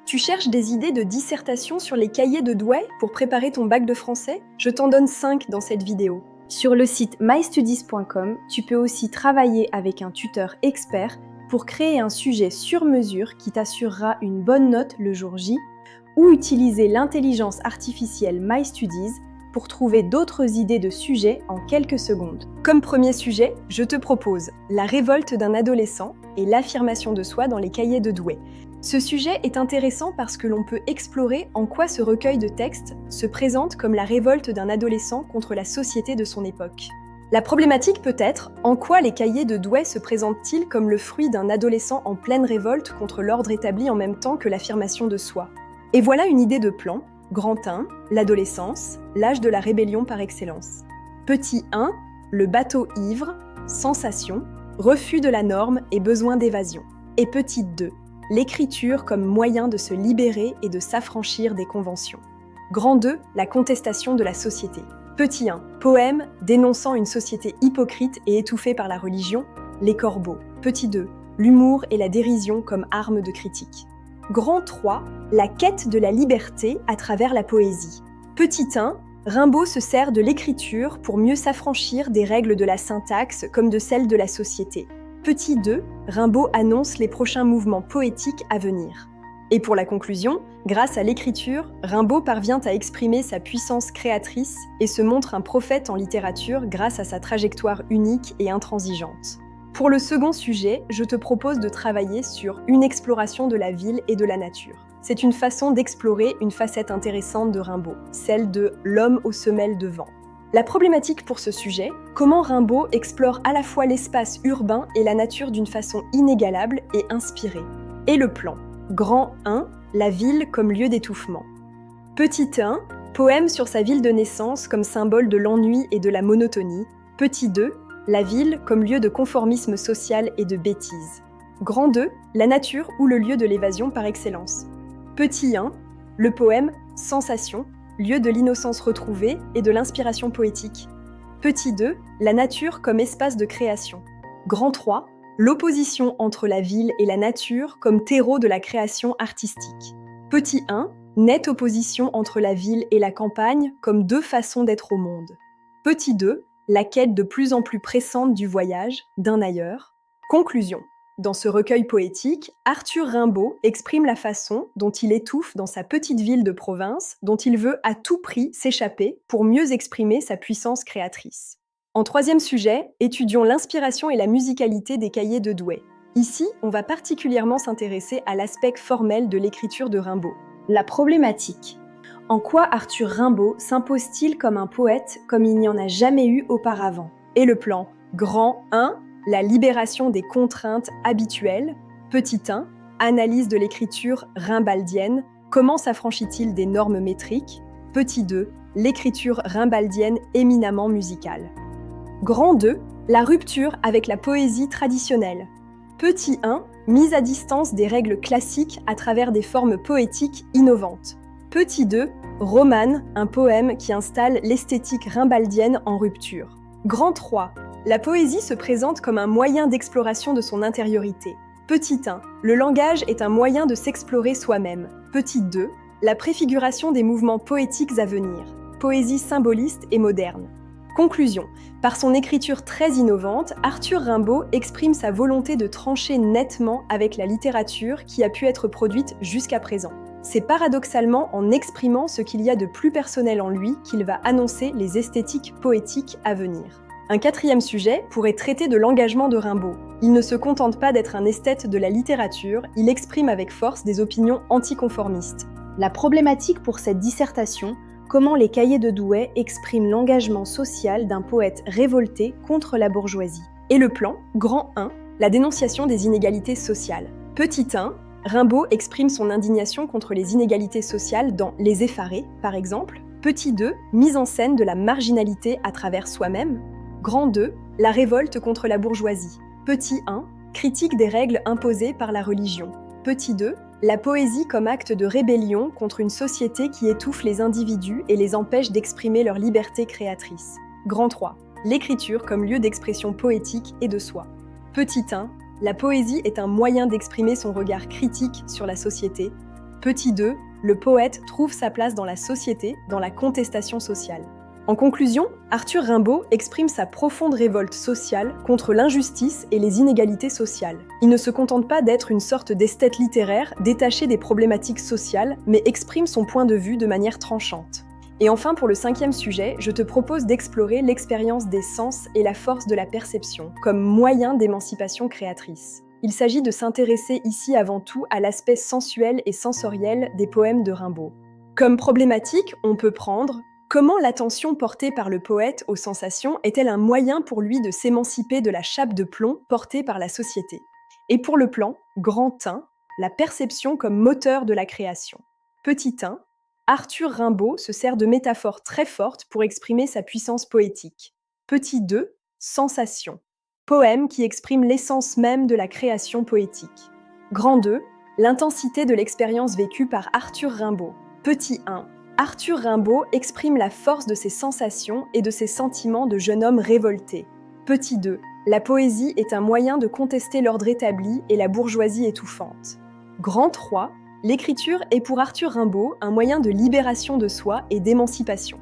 Tu cherches des idées de dissertation sur les cahiers de Douai pour préparer ton bac de français? Je t'en donne 5 dans cette vidéo. Sur le site mystudies.com, tu peux aussi travailler avec un tuteur expert pour créer un sujet sur mesure qui t'assurera une bonne note le jour J, ou utiliser l'intelligence artificielle MyStudies pour trouver d'autres idées de sujets en quelques secondes. Comme premier sujet, je te propose la révolte d'un adolescent et l'affirmation de soi dans les cahiers de Douai. Ce sujet est intéressant parce que l'on peut explorer en quoi ce recueil de textes se présente comme la révolte d'un adolescent contre la société de son époque. La problématique peut être en quoi les cahiers de Douai se présentent-ils comme le fruit d'un adolescent en pleine révolte contre l'ordre établi en même temps que l'affirmation de soi. Et voilà une idée de plan. Grand 1, l'adolescence, l'âge de la rébellion par excellence. Petit 1, le bateau ivre, sensation, refus de la norme et besoin d'évasion. Et petit 2, l'écriture comme moyen de se libérer et de s'affranchir des conventions. Grand 2, la contestation de la société. Petit 1, poème dénonçant une société hypocrite et étouffée par la religion, les corbeaux. Petit 2, l'humour et la dérision comme arme de critique. Grand 3, la quête de la liberté à travers la poésie. Petit 1, Rimbaud se sert de l'écriture pour mieux s'affranchir des règles de la syntaxe comme de celles de la société. Petit 2, Rimbaud annonce les prochains mouvements poétiques à venir. Et pour la conclusion, grâce à l'écriture, Rimbaud parvient à exprimer sa puissance créatrice et se montre un prophète en littérature grâce à sa trajectoire unique et intransigeante. Pour le second sujet, je te propose de travailler sur une exploration de la ville et de la nature. C'est une façon d'explorer une facette intéressante de Rimbaud, celle de l'homme aux semelles de vent. La problématique pour ce sujet, comment Rimbaud explore à la fois l'espace urbain et la nature d'une façon inégalable et inspirée. Et le plan. Grand 1, la ville comme lieu d'étouffement. Petit 1, poème sur sa ville de naissance comme symbole de l'ennui et de la monotonie. Petit 2, la ville comme lieu de conformisme social et de bêtise. Grand 2, la nature ou le lieu de l'évasion par excellence. Petit 1, le poème Sensation, lieu de l'innocence retrouvée et de l'inspiration poétique. Petit 2, la nature comme espace de création. Grand 3, l'opposition entre la ville et la nature comme terreau de la création artistique. Petit 1, nette opposition entre la ville et la campagne comme deux façons d'être au monde. Petit 2, la quête de plus en plus pressante du voyage, d'un ailleurs. Conclusion. Dans ce recueil poétique, Arthur Rimbaud exprime la façon dont il étouffe dans sa petite ville de province, dont il veut à tout prix s'échapper pour mieux exprimer sa puissance créatrice. En troisième sujet, étudions l'inspiration et la musicalité des cahiers de Douai. Ici, on va particulièrement s'intéresser à l'aspect formel de l'écriture de Rimbaud. La problématique. En quoi Arthur Rimbaud s'impose-t-il comme un poète comme il n'y en a jamais eu auparavant? Et le plan. Grand 1, la libération des contraintes habituelles. Petit 1, analyse de l'écriture rimbaldienne. Comment s'affranchit-il des normes métriques? Petit 2, l'écriture rimbaldienne éminemment musicale. Grand 2, la rupture avec la poésie traditionnelle. Petit 1, mise à distance des règles classiques à travers des formes poétiques innovantes. Petit 2, Romane, un poème qui installe l'esthétique rimbaldienne en rupture. Grand 3, la poésie se présente comme un moyen d'exploration de son intériorité. Petit 1, le langage est un moyen de s'explorer soi-même. Petit 2, la préfiguration des mouvements poétiques à venir. Poésie symboliste et moderne. Conclusion. Par son écriture très innovante, Arthur Rimbaud exprime sa volonté de trancher nettement avec la littérature qui a pu être produite jusqu'à présent. C'est paradoxalement en exprimant ce qu'il y a de plus personnel en lui qu'il va annoncer les esthétiques poétiques à venir. Un quatrième sujet pourrait traiter de l'engagement de Rimbaud. Il ne se contente pas d'être un esthète de la littérature, il exprime avec force des opinions anticonformistes. La problématique pour cette dissertation, comment les cahiers de Douai expriment l'engagement social d'un poète révolté contre la bourgeoisie. Et le plan, grand 1, la dénonciation des inégalités sociales. Petit 1, Rimbaud exprime son indignation contre les inégalités sociales dans Les Effarés, par exemple. Petit 2, mise en scène de la marginalité à travers soi-même. Grand 2, la révolte contre la bourgeoisie. Petit 1, critique des règles imposées par la religion. Petit 2, la poésie comme acte de rébellion contre une société qui étouffe les individus et les empêche d'exprimer leur liberté créatrice. Grand 3, l'écriture comme lieu d'expression poétique et de soi. Petit 1, la poésie est un moyen d'exprimer son regard critique sur la société. Petit 2, le poète trouve sa place dans la société, dans la contestation sociale. En conclusion, Arthur Rimbaud exprime sa profonde révolte sociale contre l'injustice et les inégalités sociales. Il ne se contente pas d'être une sorte d'esthète littéraire détaché des problématiques sociales, mais exprime son point de vue de manière tranchante. Et enfin, pour le 5e sujet, je te propose d'explorer l'expérience des sens et la force de la perception comme moyen d'émancipation créatrice. Il s'agit de s'intéresser ici avant tout à l'aspect sensuel et sensoriel des poèmes de Rimbaud. Comme problématique, on peut prendre comment l'attention portée par le poète aux sensations est-elle un moyen pour lui de s'émanciper de la chape de plomb portée par la société? Et pour le plan, grand 1, la perception comme moteur de la création. Petit 1, Arthur Rimbaud se sert de métaphores très fortes pour exprimer sa puissance poétique. Petit 2, sensation. Poème qui exprime l'essence même de la création poétique. Grand 2, l'intensité de l'expérience vécue par Arthur Rimbaud. Petit 1, Arthur Rimbaud exprime la force de ses sensations et de ses sentiments de jeune homme révolté. Petit 2. La poésie est un moyen de contester l'ordre établi et la bourgeoisie étouffante. Grand 3. L'écriture est pour Arthur Rimbaud un moyen de libération de soi et d'émancipation.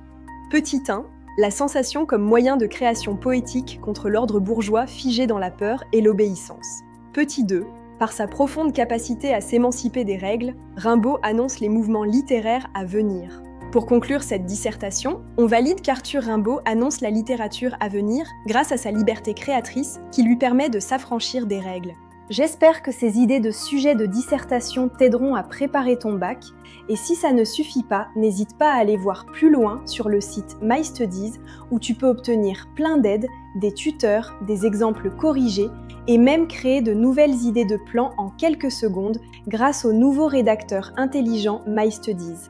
Petit 1. La sensation comme moyen de création poétique contre l'ordre bourgeois figé dans la peur et l'obéissance. Petit 2. Par sa profonde capacité à s'émanciper des règles, Rimbaud annonce les mouvements littéraires à venir. Pour conclure cette dissertation, on valide qu'Arthur Rimbaud annonce la littérature à venir grâce à sa liberté créatrice qui lui permet de s'affranchir des règles. J'espère que ces idées de sujets de dissertation t'aideront à préparer ton bac, et si ça ne suffit pas, n'hésite pas à aller voir plus loin sur le site MyStudies où tu peux obtenir plein d'aides, des tuteurs, des exemples corrigés et même créer de nouvelles idées de plans en quelques secondes grâce au nouveau rédacteur intelligent MyStudies.